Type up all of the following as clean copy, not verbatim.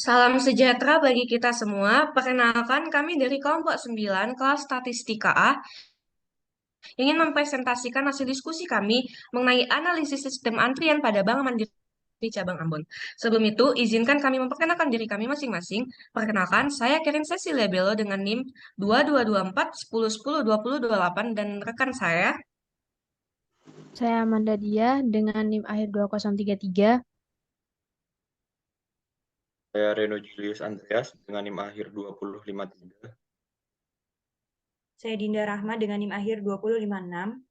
Salam sejahtera bagi kita semua. Perkenalkan kami dari kelompok 9 kelas Statistika A ingin mempresentasikan hasil diskusi kami mengenai analisis sistem antrian pada Bank Mandiri Cabang Ambon. Sebelum itu, izinkan kami memperkenalkan diri kami masing-masing. Perkenalkan, saya Karen Cecilia Bello dengan NIM 2224 10 10 20 28 dan rekan saya. Saya Amanda Dia dengan NIM akhir 2033. Saya Reno Julius Andreas dengan NIM akhir 2053. Saya Dinda Rahma dengan NIM akhir 2056.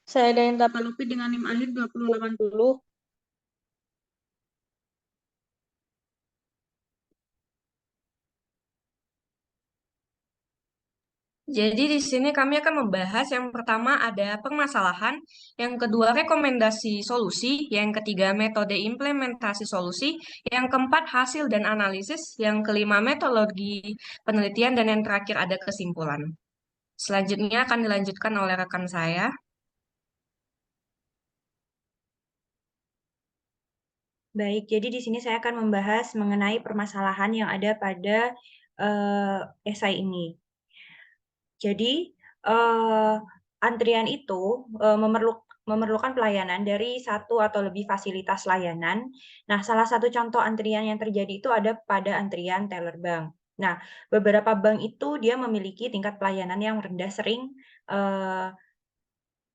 Saya Dayan Tapalupi dengan NIM akhir 2080. Jadi di sini kami akan membahas yang pertama ada permasalahan, yang kedua rekomendasi solusi, yang ketiga metode implementasi solusi, yang keempat hasil dan analisis, yang kelima metodologi penelitian, dan yang terakhir ada kesimpulan. Selanjutnya akan dilanjutkan oleh rekan saya. Baik, jadi di sini saya akan membahas mengenai permasalahan yang ada pada esai ini. Jadi, antrian itu memerlukan pelayanan dari satu atau lebih fasilitas layanan. Nah, salah satu contoh antrian yang terjadi itu ada pada antrian teller bank. Nah, beberapa bank itu dia memiliki tingkat pelayanan yang rendah, sering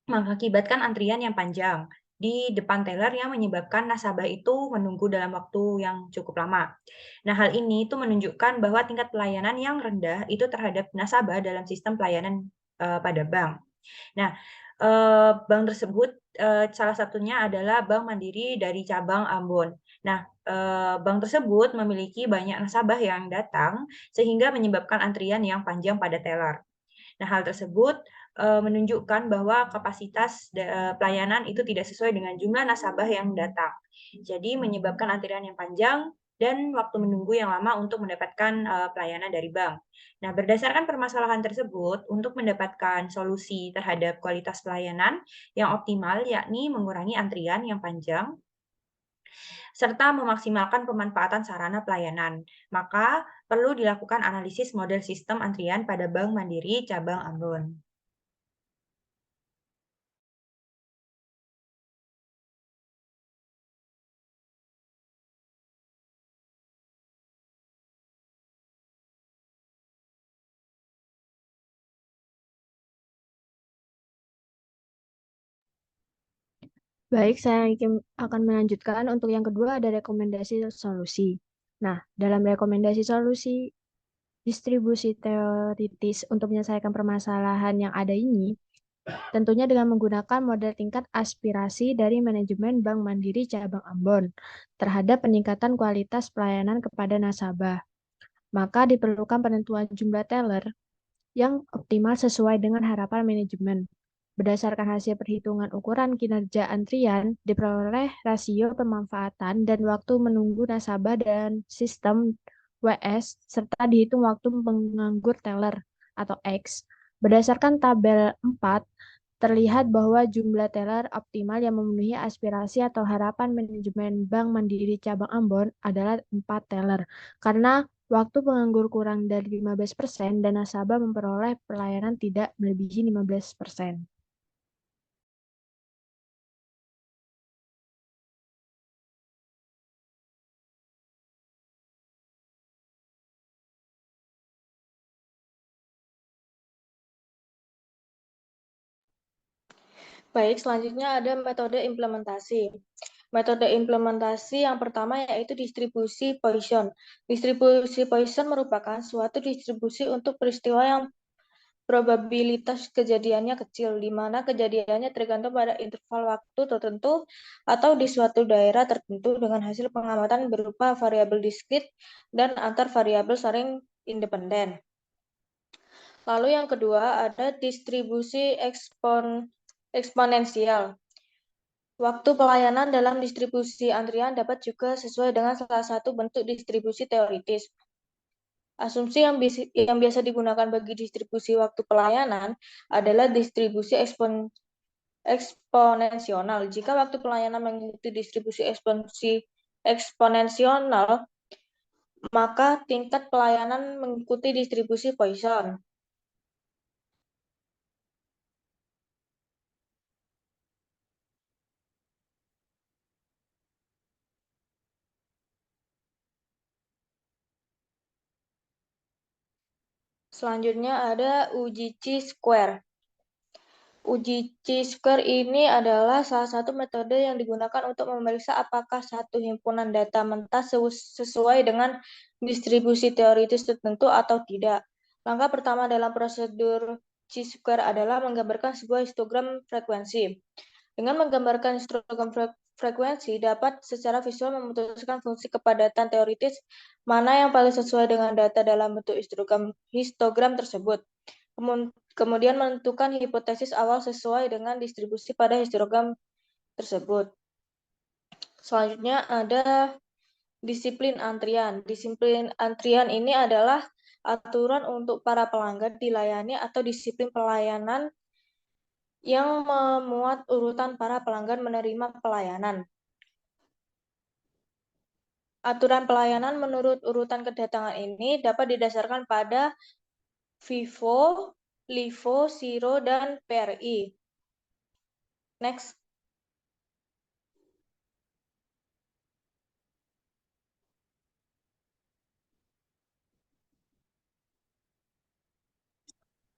mengakibatkan antrian yang panjang di depan teller yang menyebabkan nasabah itu menunggu dalam waktu yang cukup lama. Nah, hal ini itu menunjukkan bahwa tingkat pelayanan yang rendah itu terhadap nasabah dalam sistem pelayanan pada bank. Nah, bank tersebut salah satunya adalah Bank Mandiri dari cabang Ambon. Nah, bank tersebut memiliki banyak nasabah yang datang sehingga menyebabkan antrian yang panjang pada teller. Nah, hal tersebut menunjukkan bahwa kapasitas pelayanan itu tidak sesuai dengan jumlah nasabah yang datang. Jadi menyebabkan antrian yang panjang dan waktu menunggu yang lama untuk mendapatkan pelayanan dari bank. Nah, berdasarkan permasalahan tersebut, untuk mendapatkan solusi terhadap kualitas pelayanan yang optimal, yakni mengurangi antrian yang panjang, serta memaksimalkan pemanfaatan sarana pelayanan, maka perlu dilakukan analisis model sistem antrian pada Bank Mandiri Cabang Ambon. Baik, saya akan melanjutkan. Untuk yang kedua ada rekomendasi solusi. Nah, dalam rekomendasi solusi, distribusi teoritis untuk menyelesaikan permasalahan yang ada ini, tentunya dengan menggunakan model tingkat aspirasi dari manajemen Bank Mandiri Cabang Ambon terhadap peningkatan kualitas pelayanan kepada nasabah. Maka diperlukan penentuan jumlah teller yang optimal sesuai dengan harapan manajemen. Berdasarkan hasil perhitungan ukuran kinerja antrian, diperoleh rasio pemanfaatan dan waktu menunggu nasabah dan sistem WS, serta dihitung waktu menganggur teller atau X. Berdasarkan tabel 4, terlihat bahwa jumlah teller optimal yang memenuhi aspirasi atau harapan manajemen Bank Mandiri Cabang Ambon adalah 4 teller, karena waktu penganggur kurang dari 15% dan nasabah memperoleh pelayanan tidak melebihi 15%. Baik, selanjutnya ada metode implementasi. Metode implementasi yang pertama yaitu distribusi Poisson. Distribusi Poisson merupakan suatu distribusi untuk peristiwa yang probabilitas kejadiannya kecil, di mana kejadiannya tergantung pada interval waktu tertentu atau di suatu daerah tertentu dengan hasil pengamatan berupa variabel diskrit dan antar variabel saring independen. Lalu yang kedua ada distribusi eksponensial. Waktu pelayanan dalam distribusi antrian dapat juga sesuai dengan salah satu bentuk distribusi teoritis. Asumsi yang biasa digunakan bagi distribusi waktu pelayanan adalah distribusi eksponensional. Jika waktu pelayanan mengikuti distribusi eksponensional, maka tingkat pelayanan mengikuti distribusi Poisson. Selanjutnya ada uji chi-square. Uji chi-square ini adalah salah satu metode yang digunakan untuk memeriksa apakah satu himpunan data mentah sesuai dengan distribusi teoritis tertentu atau tidak. Langkah pertama dalam prosedur chi-square adalah menggambarkan sebuah histogram frekuensi. Dengan menggambarkan histogram frekuensi, dapat secara visual memutuskan fungsi kepadatan teoritis mana yang paling sesuai dengan data dalam bentuk histogram tersebut. Kemudian menentukan hipotesis awal sesuai dengan distribusi pada histogram tersebut. Selanjutnya ada disiplin antrian. Disiplin antrian ini adalah aturan untuk para pelanggan dilayani atau disiplin pelayanan yang memuat urutan para pelanggan menerima pelayanan. Aturan pelayanan menurut urutan kedatangan ini dapat didasarkan pada FIFO, LIFO, SIRO, dan PRI. Next.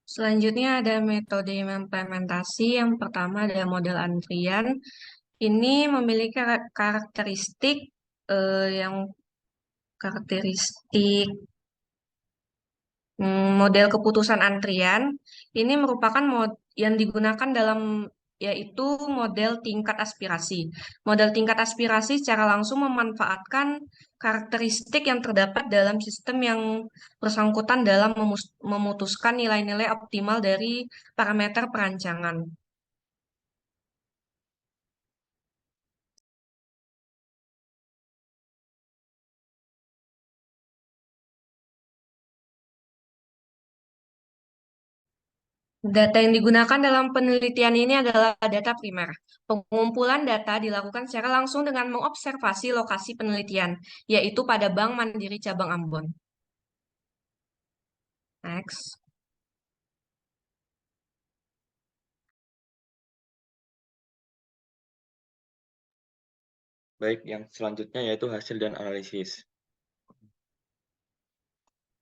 Selanjutnya ada metode implementasi. Yang pertama ada model antrian. Ini memiliki karakteristik yang model keputusan antrian. Ini merupakan yang digunakan dalam yaitu model tingkat aspirasi. Model tingkat aspirasi secara langsung memanfaatkan karakteristik yang terdapat dalam sistem yang bersangkutan dalam memutuskan nilai-nilai optimal dari parameter perancangan. Data yang digunakan dalam penelitian ini adalah data primer. Pengumpulan data dilakukan secara langsung dengan mengobservasi lokasi penelitian, yaitu pada Bank Mandiri Cabang Ambon. Next. Baik, yang selanjutnya yaitu hasil dan analisis.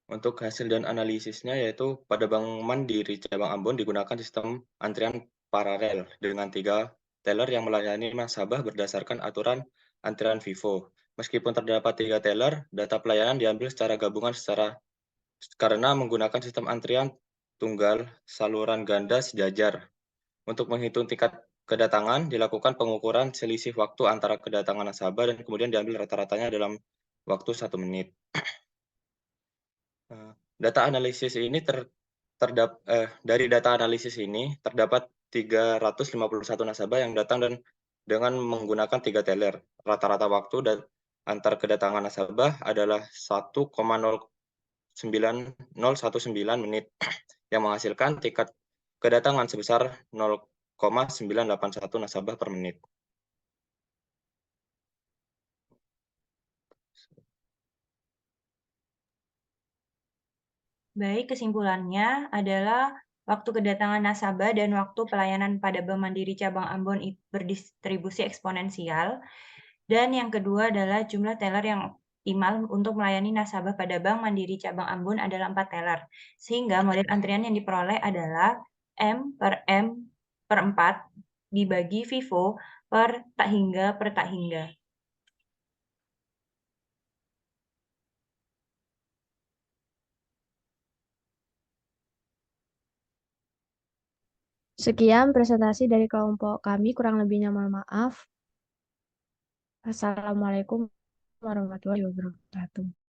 Untuk hasil dan analisisnya yaitu pada Bank Mandiri Cabang Ambon digunakan sistem antrian paralel dengan 3 teller yang melayani nasabah berdasarkan aturan antrian FIFO. Meskipun terdapat 3 teller, data pelayanan diambil secara gabungan karena menggunakan sistem antrian tunggal saluran ganda sejajar. Untuk menghitung tingkat kedatangan, dilakukan pengukuran selisih waktu antara kedatangan nasabah dan kemudian diambil rata-ratanya dalam waktu 1 menit. Data analisis ini dari data analisis ini terdapat 351 nasabah yang datang dan dengan menggunakan 3 teller. Rata-rata waktu antar kedatangan nasabah adalah 1,019 menit yang menghasilkan tingkat kedatangan sebesar 0,981 nasabah per menit. Baik, kesimpulannya adalah waktu kedatangan nasabah dan waktu pelayanan pada Bank Mandiri Cabang Ambon berdistribusi eksponensial. Dan yang kedua adalah jumlah teller yang optimal untuk melayani nasabah pada Bank Mandiri Cabang Ambon adalah 4 teller. Sehingga model antrian yang diperoleh adalah M per 4 dibagi FIFO per tak hingga. Sekian presentasi dari kelompok kami, kurang lebihnya mohon maaf. Assalamualaikum warahmatullahi wabarakatuh.